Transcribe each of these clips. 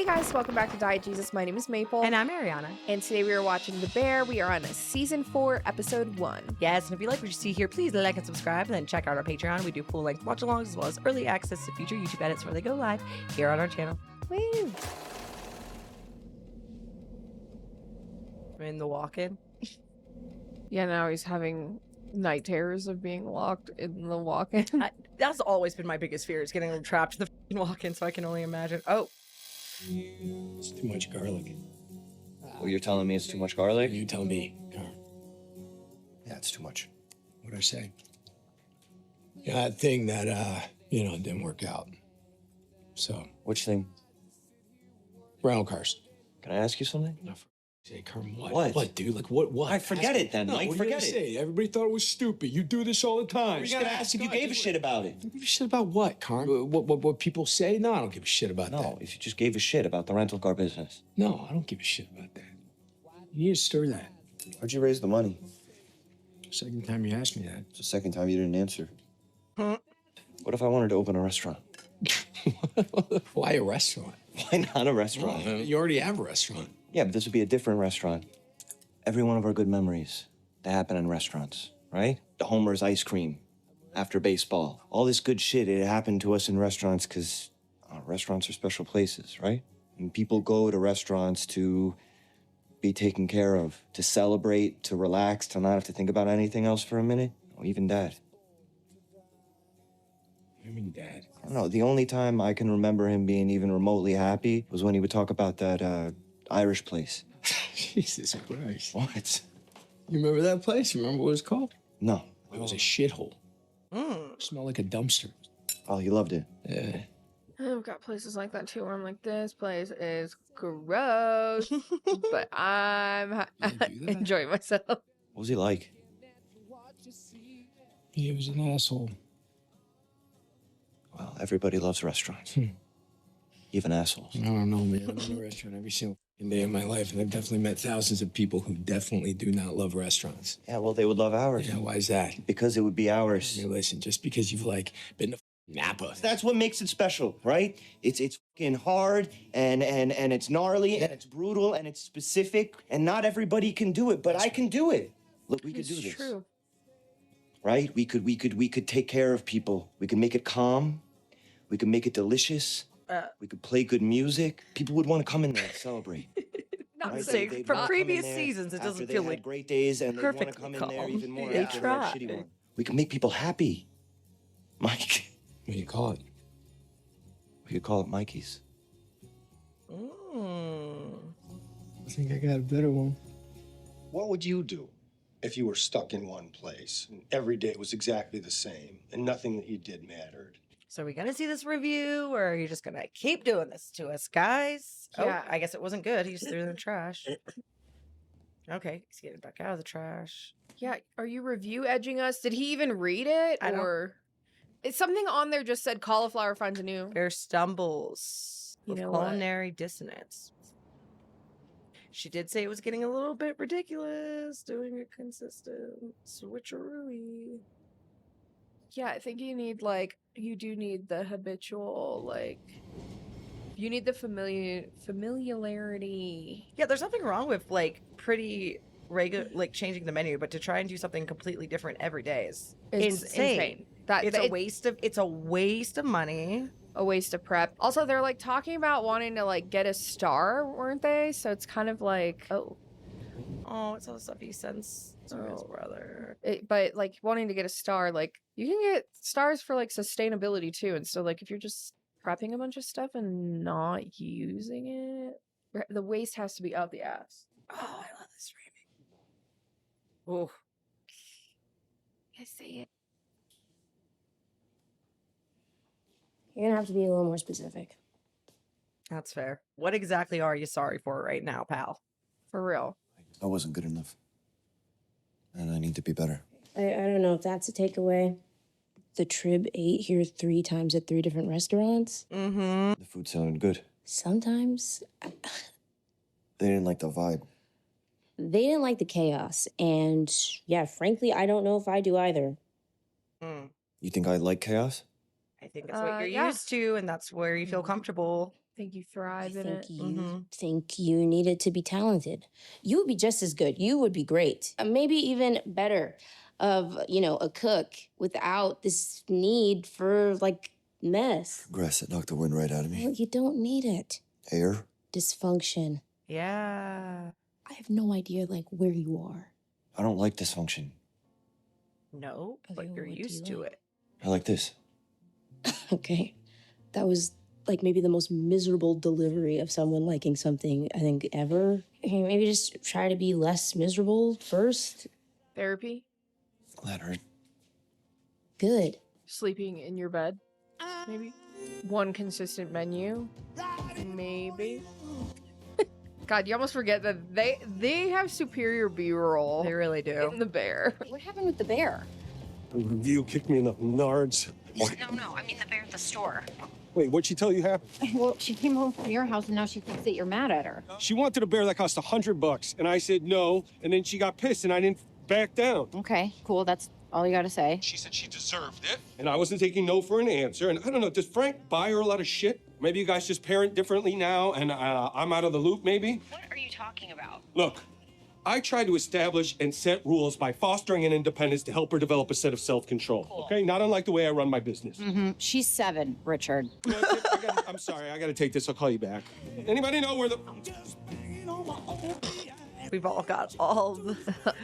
Hey guys, welcome back to Diet Jesus. My name is Maple. And I'm Arianna. And today we are watching The Bear. We are on season 4, episode 1. Yes, and if you like what you see here, please like and subscribe, and then check out our Patreon. We do full-length watch-alongs as well as early access to future YouTube edits where they go live here on our channel. Woo! In the walk-in. Yeah, now he's having night terrors of being locked in the walk-in. That's always been my biggest fear, is getting trapped in the walk-in, so I can only imagine. Oh. It's too much garlic. Oh, you're telling me it's too much garlic? You tell me, Carm. Yeah, it's too much. What'd I say? Yeah, that thing that, didn't work out. So. Which thing? Rental cars. Can I ask you something? No, for sake, Carm, what? What? What, dude? Like, what? I forget it then, no, Mike. What forget you it. Say? Everybody thought it was stupid. You do this all the time. You gotta ask if you gave a shit about it. You give a shit about what, Carm? What people say? No, I don't give a shit about that. No, if you just gave a shit about the rental car business. No, I don't give a shit about that. You need to stir that. Where'd you raise the money? Second time you asked me that. It's the second time you didn't answer. What if I wanted to open a restaurant? Why a restaurant? Why not a restaurant? Well, you already have a restaurant. Yeah, but this would be a different restaurant. Every one of our good memories, they happen in restaurants, right? The Homer's ice cream after baseball. All this good shit, it happened to us in restaurants because restaurants are special places, right? And people go to restaurants to be taken care of, to celebrate, to relax, to not have to think about anything else for a minute. Or even Dad. I mean, Dad. I don't know, the only time I can remember him being even remotely happy was when he would talk about that Irish place. Jesus Christ. What? You remember that place? Remember what it was called? No. It was a shithole. Smelled like a dumpster. Oh, he loved it. Yeah. I've got places like that too where I'm like, this place is gross. But I'm enjoying myself. What was he like? He was an asshole. Well, everybody loves restaurants. Even assholes. I don't know, man. I'm in a restaurant every single day of my life, and I've definitely met thousands of people who definitely do not love restaurants. Yeah, well, they would love ours. Yeah, why is that? Because it would be ours. I mean, listen, just because you've, been to Napa. That's what makes it special, right? It's fucking hard, and it's gnarly, and it's brutal, and it's specific, and not everybody can do it, but I can do it. Look, we could do this. It's true. Right? We could take care of people. We could make it calm. We could make it delicious. We could play good music. People would want to come in there and celebrate. Not Right? saying They'd for wanna come in previous there seasons, it after doesn't they feel had like great days, and they want to perfectly come in there calm. even more They after they had a try. shitty one. We can make people happy. Mike. What do you call it? We could call it Mikey's. I think I got a better one. What would you do if you were stuck in one place and every day was exactly the same and nothing that you did mattered? So are we gonna see this review, or are you just gonna keep doing this to us, guys? Yeah. Oh, I guess it wasn't good. He just threw it in the trash. Okay, he's getting back out of the trash. Yeah, are you review edging us? Did he even read it? I don't- Or it's something on there just said cauliflower fondue. Bear stumbles You with know what? culinary dissonance. She did say it was getting a little bit ridiculous, doing a consistent switcheroo. Yeah, I think you do need the habitual, you need the familiarity. Yeah, there's nothing wrong with pretty regular, changing the menu, but to try and do something completely different every day is It's insane. It's a waste of money. A waste of prep. Also, they're talking about wanting to get a star, weren't they? So it's kind of Oh, it's all the stuff he sends to his brother. but wanting to get a star, you can get stars for sustainability too. And so if you're just prepping a bunch of stuff and not using it, the waste has to be out the ass. Oh, I love this framing. Oh, I see it. You're gonna have to be a little more specific. that's fair. What exactly are you sorry for right now, pal? For real. I wasn't good enough. And I need to be better. I don't know if that's a takeaway. The Trib ate here 3 times at 3 different restaurants. Mm-hmm. The food sounded good. Sometimes They didn't like the vibe. they didn't like the chaos. And yeah, frankly, I don't know if I do either. You think I like chaos? I think that's what you're Yeah. used to, and that's where you feel comfortable. Think you I thrive in think it. you think you needed to be talented. You would be just as good. You would be great. Maybe even better of, a cook without this need for like mess. Grass that knocked the wind right out of Well, you don't need it. Air? Dysfunction. Yeah. I have no idea like where you are. I don't like dysfunction. No, Okay, but well, you're what do used you to like? it. I like this. Okay. That was like maybe the most miserable delivery of someone liking something I think ever. Okay, maybe just try to be less miserable first. Therapy, That hurt. Good. sleeping in your bed, maybe. One consistent menu, maybe. God, you almost forget that they have superior B-roll They really do. in the bear. What happened with the bear? The review kicked me in the nards. No, I mean the bear at the store. Wait, what'd she tell you happened? Well, she came home from your house and now she thinks that you're mad at her. She wanted a bear that cost $100, and I said no, and then she got pissed, and I didn't back down. Okay, cool. That's all you gotta say. She said she deserved it, and I wasn't taking no for an answer. And I don't know, does Frank buy her a lot of shit? Maybe you guys just parent differently now, and I'm out of the loop, maybe? What are you talking about? Look, I try to establish and set rules by fostering an independence to help her develop a set of self-control, okay? Not unlike the way I run my business. She's 7, Richard. I'm sorry, I gotta take this. I'll call you back. Anybody know where the... We've all got all the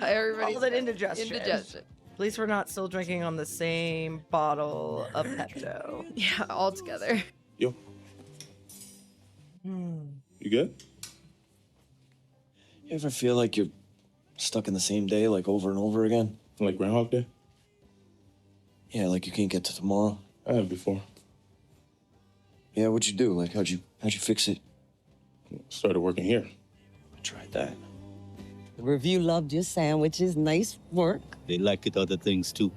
Everybody's all that got indigestion. indigestion. At least we're not still drinking on the same bottle of Pepto. Yeah, all together. Yo. You good? You ever feel like you're stuck in the same day, like over and over again? Like Groundhog Day? Yeah, like you can't get to tomorrow. I have before. Yeah, what'd you do? Like, how'd you fix it? Started working here. I tried that. The review loved your sandwiches. Nice work. They like it other things too.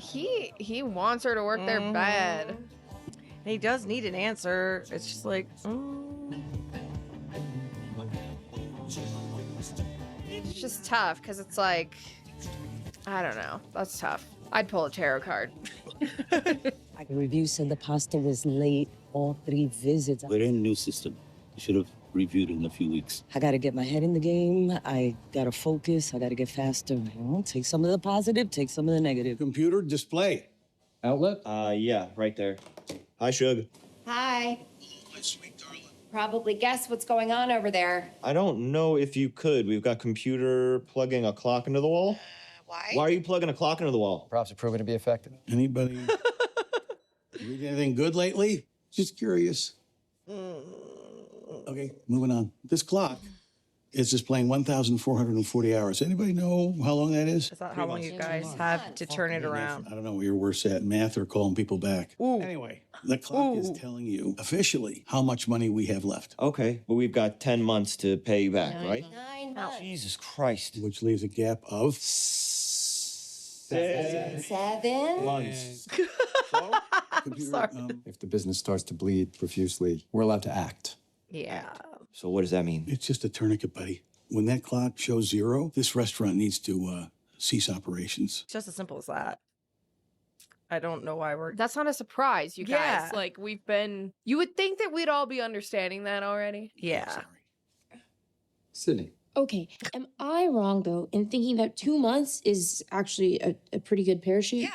He wants her to work there bad. And he does need an answer. It's just like, It's just tough because it's like, I don't know. That's tough. I'd pull a tarot card. The review said the pasta was late all 3 visits. We're in a new system. You should have reviewed it in a few weeks. I gotta get my head in the game. I gotta focus. I gotta get faster. Take some of the positive, take some of the negative. Computer display. Outlet? Yeah, right there. Hi, Suge. Hi. My sweet darling. Probably guess what's going on over there. I don't know if you could. We've got computer plugging a clock into the wall. Why? Why are you plugging a clock into the wall? Props are proven to be effective. Anybody read anything good lately? Just curious. Okay, moving on. This clock is displaying 1,440 hours. Anybody know how long that is? is that how long you guys have to turn it around? I don't know where you're worse at, math or calling people back. Ooh. Anyway, the clock is telling you officially how much money we have left, Okay, but we've got 10 months to pay you back, right? 9 months. Jesus Christ. which leaves a gap of 7. months. Computer, If the business starts to bleed profusely, we're allowed to act. Yeah. So what does that mean? it's just a tourniquet, buddy. When that clock shows 0, this restaurant needs to cease operations. It's just as simple as that. I don't know why we're. That's not a surprise, you guys. Yeah. Like, you would think that we'd all be understanding that already. Yeah. Sorry. Sydney. Okay, am I wrong though in thinking that 2 months is actually a pretty good parachute?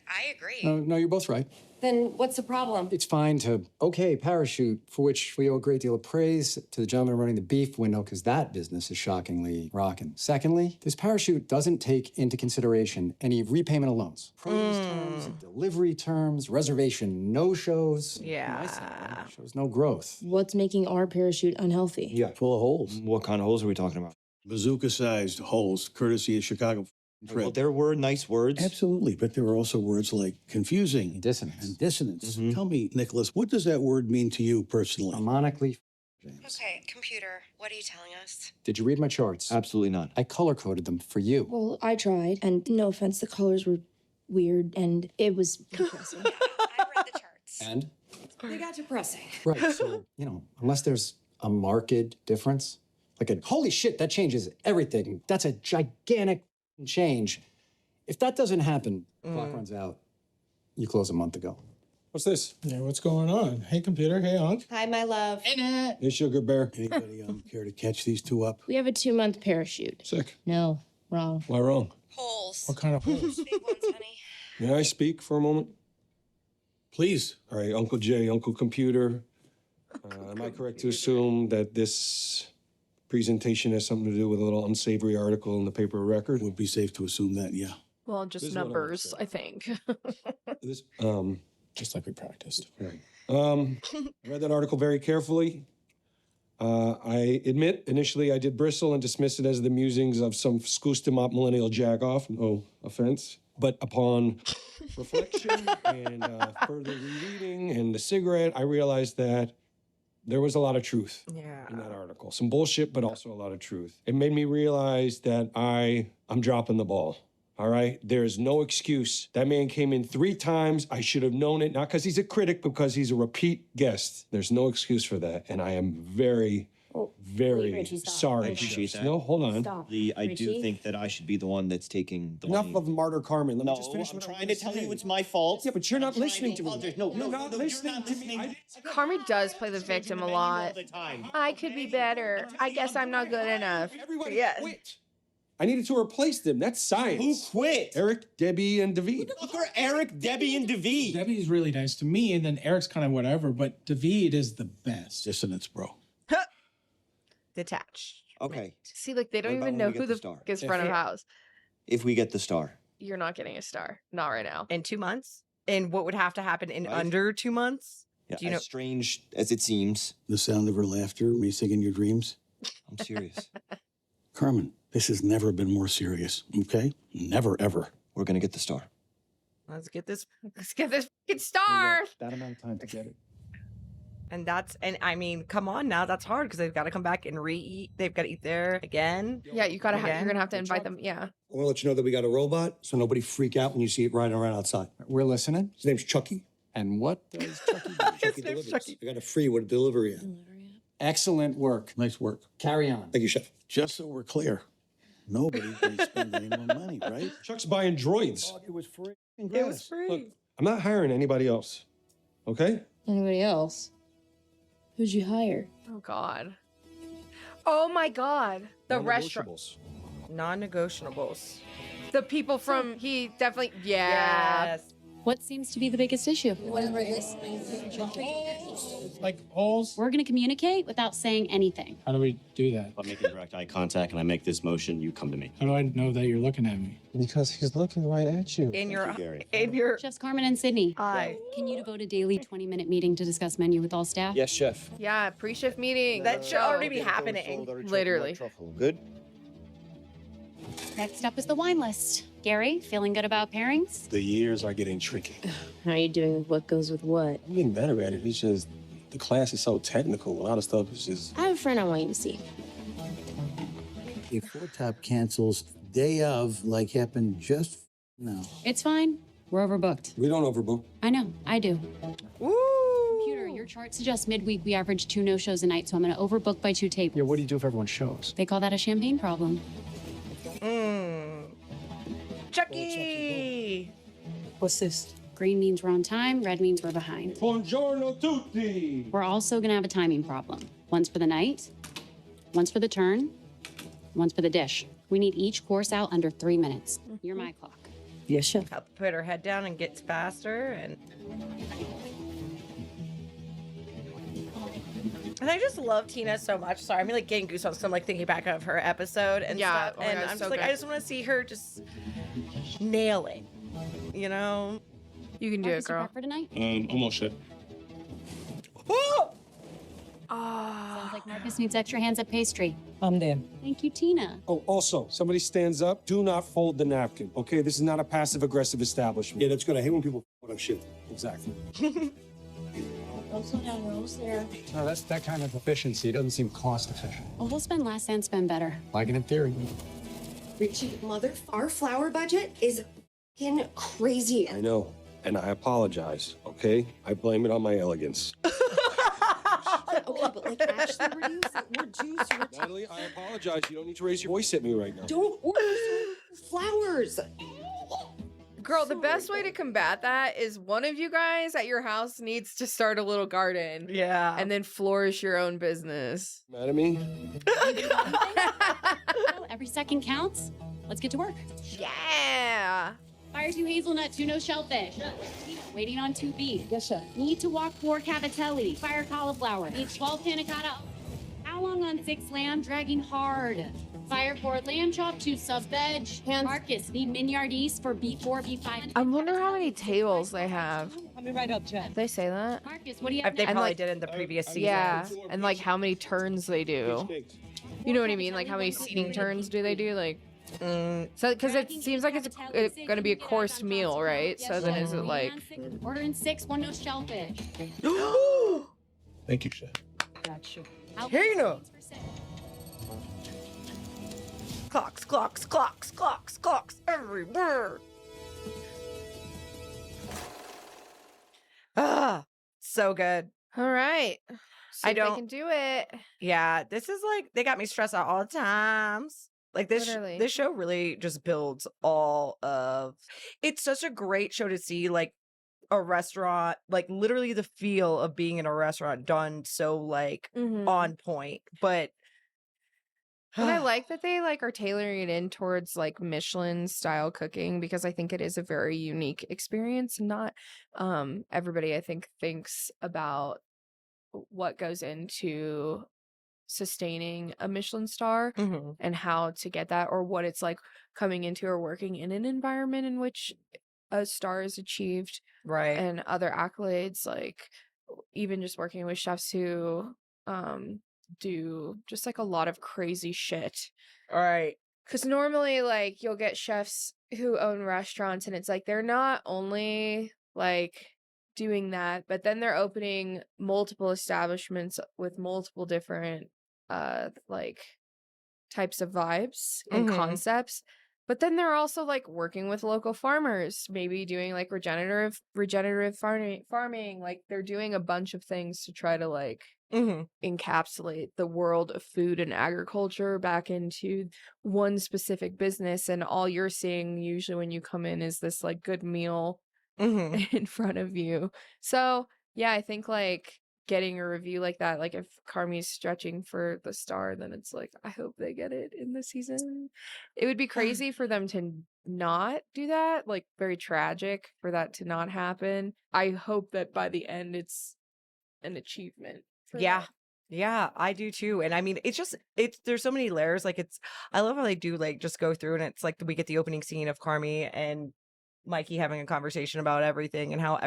I agree. No, you're both right. Then what's the problem? It's fine to, okay, parachute, for which we owe a great deal of praise to the gentleman running the beef window, because that business is shockingly rocking. Secondly, this parachute doesn't take into consideration any repayment of loans. Produce terms, delivery terms, reservation no-shows. Yeah. Shows no growth. What's making our parachute unhealthy? Yeah, full of holes. What kind of holes are we talking about? Bazooka-sized holes, courtesy of Chicago Tribune. Well, there were nice words. Absolutely, but there are also words like confusing Dissonance. and dissonance. Tell me, Nicholas, what does that word mean to you personally? Harmonically, James. Okay, computer, what are you telling us? Did you read my charts? Absolutely not. I color-coded them for you. Well, I tried, and no offense, the colors were weird, and it was depressing. I read the charts. And? They got depressing. Right, so, unless there's a marked difference, like holy shit, that changes everything. That's a gigantic change. If that doesn't happen, clock runs out. You closed a month ago. What's this? Yeah, what's going on? Hey, computer. Hey, Unc. Hi, my love. Hey, Sugar Bear. Anybody care to catch these two up? We have a 2-month parachute. Sick. No, wrong. Why wrong? Holes. What kind of holes? Big ones, honey. May I speak for a moment? Please. All right, Uncle Jay, Uncle Computer. Am I correct to assume that this presentation has something to do with a little unsavory article in the paper record? Would be safe to assume that, yeah. Well, This just is what I would numbers, say. I think. This, Just like we practiced. right. I read that article very carefully. I admit, initially I did bristle and dismiss it as the musings of some skoostimop millennial jagoff. No offense. But upon reflection and further rereading and the cigarette, I realized that there was a lot of truth in that article. Some bullshit, but also a lot of truth. It made me realize that I'm dropping the ball. All right? There is no excuse. That man came in 3 times. I should have known it, not because he's a critic, but because he's a repeat guest. There's no excuse for that. And I am very, very Richie, stop. I sorry. appreciate that. No, hold on. Stop. I do Richie? think that I should be the one that's taking the Enough blame. of Martyr Carmen. Let me No, just finish I'm what I trying wanna to tell say. you it's my fault. Yeah, but you're not I'm trying listening to me. apologize. No, You're no, not no, listening you're not to me. listening. Carmy does play the victim a lot. I could be better. I guess I'm not good enough. Everybody quit. I needed to replace them. That's science. Who quit? Eric, Debbie, and David. Look for Eric, Debbie, and David. Debbie's really nice to me, and then Eric's kind of whatever, but David is the best. Dissonance, bro. Detached. Okay, See, like, they don't What about even when know we get who the the star? fuck is front of house. if we get the star. You're not getting a star. Not right now. In 2 months? And what would have to happen in Right. under 2 months? Yeah, Do you as know? strange as it seems, The sound of her laughter, me singing your dreams. I'm serious. Carmen, this has never been more serious, okay? Never, ever. We're gonna get the star. Let's get this. Let's get this fucking star. That amount of time to get it. And I mean, come on now. That's hard because they've got to come back and re-eat. They've got to eat there again. Yeah, you gotta. Again? You're gonna have to invite them. Yeah. I want to let you know that we got a robot, so nobody freak out when you see it riding around outside. We're listening. His name's Chucky. And what does Chucky do? Chucky delivers. I got a free with a delivery app. Excellent work. Nice work. Carry on. Thank you, Chef. Just so we're clear, nobody can spend any more money, right? Chuck's buying droids. It was free. It was free. Look, I'm not hiring anybody else. Okay? Anybody else? Who'd you hire? Oh God. Oh my God. The restaurant. Non-negotiables. Non-negotiables. The people from he definitely. Yeah. Yes. What seems to be the biggest issue? Like holes? We're going to communicate without saying anything. How do we do that? If I'm making direct eye contact and I make this motion, you come to me. How do I know that you're looking at me? Because he's looking right at you. In your. Gary. In your. Chefs Carmen and Sydney, Eye. can you devote a daily 20-minute meeting to discuss menu with all staff? Yes, chef. Yeah. Pre-shift meeting. That should already be happening. Literally. Good. Next up is the wine list. Gary, feeling good about pairings? The years are getting tricky. How are you doing with what goes with what? I'm getting better at it. It's just the class is so technical. A lot of stuff is just. I have a friend I want you to see. If Four Top cancels day of, like happened just now. It's fine. We're overbooked. We don't overbook. I know, I do. Woo! Computer, your chart suggests midweek we average 2 no-shows a night, so I'm going to overbook by 2 tables. Yeah, what do you do if everyone shows? They call that a champagne problem. Chucky. What's this? Green means we're on time, red means we're behind. Buongiorno tutti. We're also going to have a timing problem. Once for the night, once for the turn, once for the dish. We need each course out under 3 minutes. You're my clock. Yes, chef. Help put her head down and gets faster and. And I just love Tina so much. Sorry, I'm like getting goosebumps because I'm like thinking back of her episode and Yeah, stuff. oh my And God, I'm so just like, good. I just want to see her just nail it. You know? You can do Marcus, it, you girl. prep for tonight? Almost chef. Sounds like Marcus needs extra hands at pastry. I'm there. Thank you, Tina. Oh, also, somebody stands up. Do not fold the napkin. Okay, this is not a passive-aggressive establishment. Yeah, that's good. I hate when people put up shit. Exactly. Don't slow down, we're almost there. No, that's that kind of efficiency. It doesn't seem cost efficient. Well, we'll spend less and spend better. Like it in theory. Richie, our flower budget is fucking crazy. I know, and I apologize. Okay, I blame it on my elegance. Okay, but like actually reduce your Natalie, I apologize. You don't need to raise your voice at me right now. Don't order so many flowers. Girl, the best way to combat that is one of you guys at your house needs to start a little garden. Yeah. And then flourish your own business. Mad at me? Every second counts. Let's get to work. Yeah. Fire 2 hazelnut, 2 no shellfish. Waiting on 2 beef. Yes, sir. Need to walk 4 cavatelli. Fire cauliflower. Need 12 panna cotta. How long on 6 lamb? Dragging hard. Fire 4 lamb chop, 2 sub veg. Marcus, need miniardise for B4, B5. I wonder how many tables they have. Coming right up, Chad. Did they say that? Marcus, what do you have They next? probably did in the previous season. Yeah. And like how many turns they do. You know what I mean? Like how many seating turns do they do? Like, so because it seems like it's going to be a coursed meal, right? So then is it like Order in 6, 1 no shellfish. Thank you, Chef. Gotcha. Tina! Clocks, clocks, clocks, clocks, clocks everywhere. Ah, so good. all right? I I don't. don't- They can do it. Yeah, this is like they got me stressed out all the times. Like this, Literally. this show really just builds all of. It's such a great show to see, like a restaurant, like literally the feel of being in a restaurant done so like Mhm. on point. But And I like that they like are tailoring it in towards like Michelin style cooking because I think it is a very unique experience. Not everybody I think thinks about what goes into sustaining a Michelin star Mhm. and how to get that or what it's like coming into or working in an environment in which a star is achieved right, and other accolades, like even just working with chefs who do just like a lot of crazy shit. all right, Because normally, like, you'll get chefs who own restaurants, and it's like they're not only like doing that, but then they're opening multiple establishments with multiple different, like types of vibes and Mhm. concepts. But then they're also like working with local farmers, maybe doing like regenerative farming. Like they're doing a bunch of things to try to like Mhm. encapsulate the world of food and agriculture back into one specific business, and all you're seeing usually when you come in is this like good meal Mhm. in front of you. So yeah, I think like getting a review like that, like if Carmy's stretching for the star, then it's like I hope they get it in the season. It would be crazy for them to not do that, like very tragic for that to not happen. I hope that by the end it's an achievement for Yeah. them. Yeah, I do too. And I mean, there's so many layers. Like I love how they do like just go through and it's like we get the opening scene of Carmy and Mikey having a conversation about everything and how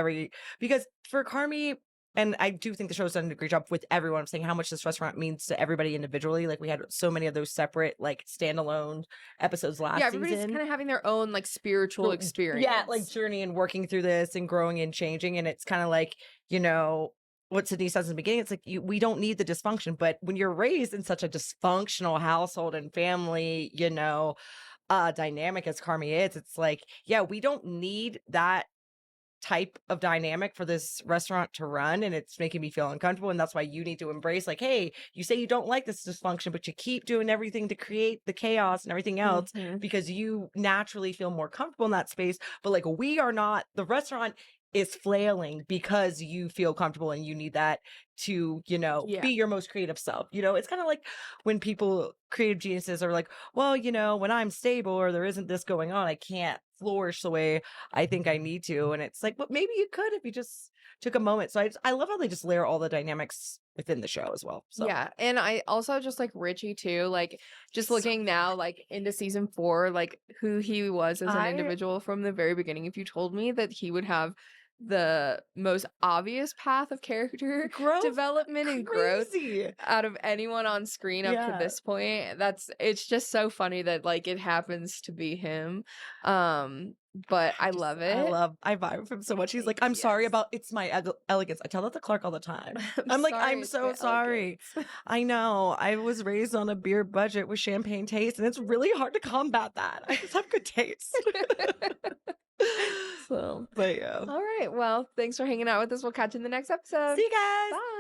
because for Carmy, and I do think the show's done a great job with everyone saying how much this restaurant means to everybody individually. Like we had so many of those separate, like standalone episodes last Yeah, everybody's season. kind of having their own like spiritual experience. Yeah, like journey and working through this and growing and changing. And it's kind of like, what Sydney says in the beginning, it's like we don't need the dysfunction. But when you're raised in such a dysfunctional household and family, dynamic as Carmy is, it's like, yeah, we don't need that type of dynamic for this restaurant to run, and it's making me feel uncomfortable. And that's why you need to embrace, like, hey, you say you don't like this dysfunction, but you keep doing everything to create the chaos and everything else because you naturally feel more comfortable in that space. But like, we are not, the restaurant is flailing because you feel comfortable and you need that to, be your most creative self. It's kind of like when creative geniuses are like, well, when I'm stable or there isn't this going on, I can't flourish the way I think I need to. And it's like, but maybe you could if you just took a moment. So I love how they just layer all the dynamics within the show as well. So yeah, and I also just like Richie too, like just looking now like into season 4, like who he was as an individual from the very beginning. If you told me that he would have the most obvious path of character development and growth out of anyone on screen up to this point, it's just so funny that like it happens to be him. But I love it. I vibe with him so much. He's like, I'm sorry about it's my elegance. I tell that to Clark all the time. I'm like, I'm so sorry. I know. I was raised on a beer budget with champagne taste, and it's really hard to combat that. I just have good taste. So, but yeah. All right. Well, thanks for hanging out with us. We'll catch you in the next episode. See you guys. Bye.